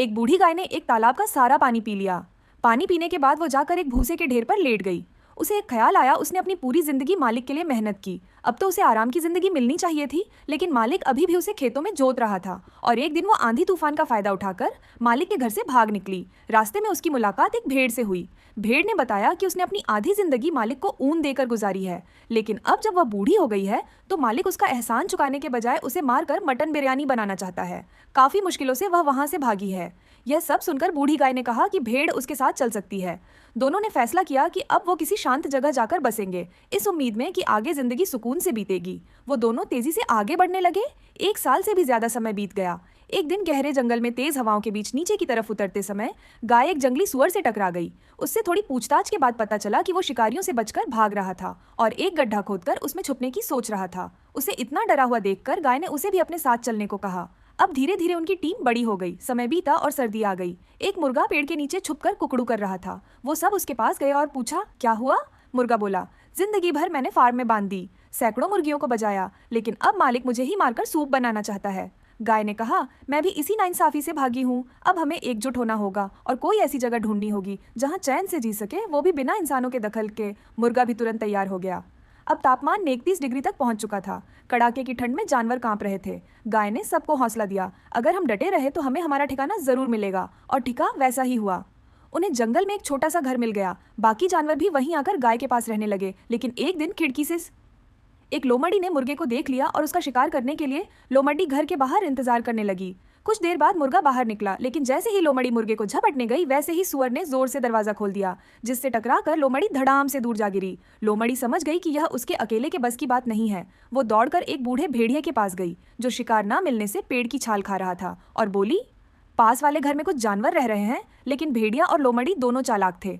एक बूढ़ी गाय ने एक तालाब का सारा पानी पी लिया। पानी पीने के बाद वो जाकर एक भूसे के ढेर पर लेट गई। उसे एक ख्याल आया, उसने अपनी पूरी जिंदगी मालिक के लिए मेहनत की। अब तो उसे आराम की जिंदगी मिलनी चाहिए थी, लेकिन मालिक अभी भी उसे खेतों में जोत रहा था। और एक दिन वो आंधी तूफान का फायदा उठाकर मालिक के घर से भाग निकली। रास्ते में उसकी मुलाकात एक भेड़ से हुई। भेड़ ने बताया कि उसने अपनी आधी जिंदगी मालिक को ऊन देकर गुजारी है, लेकिन अब जब वह बूढ़ी हो गई है तो मालिक उसका एहसान चुकाने के बजाय उसे मारकर मटन बिरयानी बनाना चाहता है। काफी मुश्किलों से वह वहां से भागी है। यह सब सुनकर बूढ़ी गाय ने कहा कि भेड़ उसके साथ चल सकती है। दोनों ने फैसला किया कि अब वो किसी शांत जगह जाकर बसेंगे, इस उम्मीद में कि आगे जिंदगी सुकून से बीतेगी। वो दोनों तेजी से आगे बढ़ने लगे। 1 साल से भी ज्यादा समय बीत गया। एक दिन गहरे जंगल में तेज हवाओं के बीच नीचे की तरफ उतरते समय गाय एक जंगली सुअर से टकरा गई। उससे थोड़ी पूछताछ के बाद पता चला कि वो शिकारियों से बचकर भाग रहा था और एक गड्ढा खोदकर उसमें छुपने की सोच रहा था। उसे इतना डरा हुआ देखकर गाय ने उसे भी अपने साथ चलने को कहा। अब धीरे धीरे उनकी टीम बड़ी हो गई। समय बीता और सर्दी आ गई। एक मुर्गा पेड़ के नीचे छुपकर कुकड़ू कर रहा था। वो सब उसके पास गए और पूछा, क्या हुआ? मुर्गा बोला, जिंदगी भर मैंने फार्म में बांध दी, सैकड़ों मुर्गियों को बचाया, लेकिन अब मालिक मुझे ही मारकर सूप बनाना चाहता है। गाय ने कहा, मैं भी इसी नाइंसाफी से भागी हूँ। अब हमें एकजुट होना होगा और कोई ऐसी जगह ढूंढनी होगी जहाँ चैन से जी सके, वो भी बिना इंसानों के दखल के। मुर्गा भी तुरंत तैयार हो गया। अब तापमान 31 डिग्री तक पहुंच चुका था। कड़ाके की ठंड में जानवर कांप रहे थे। गाय ने सबको हौसला दिया, अगर हम डटे रहे तो हमें हमारा ठिकाना जरूर मिलेगा। और ठिका वैसा ही हुआ। उन्हें जंगल में एक छोटा सा घर मिल गया। बाकी जानवर भी वहीं आकर गाय के पास रहने लगे। लेकिन एक दिन खिड़की से एक लोमड़ी ने मुर्गे को देख लिया और उसका शिकार करने के लिए लोमड़ी घर के बाहर इंतजार करने लगी। कुछ देर बाद मुर्गा बाहर निकला, लेकिन जैसे ही लोमड़ी मुर्गे को झपटने गई, वैसे ही सुअर ने जोर से दरवाजा खोल दिया, जिससे टकराकर लोमड़ी धड़ाम से दूर जा गिरी। लोमड़ी समझ गई कि यह उसके अकेले के बस की बात नहीं है। वो दौड़कर एक बूढ़े भेड़िए के पास गई, जो शिकार न मिलने से पेड़ की छाल खा रहा था, और बोली, पास वाले घर में कुछ जानवर रह रहे हैं। लेकिन भेड़िया और लोमड़ी दोनों चालाक थे।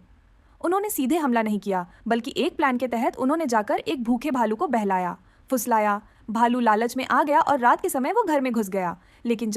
उन्होंने सीधे हमला नहीं किया, बल्कि एक प्लान के तहत उन्होंने जाकर एक भूखे भालू को बहलाया, फुसलाया। भालू लालच में आ गया और रात के समय वो घर में घुस गया। लेकिन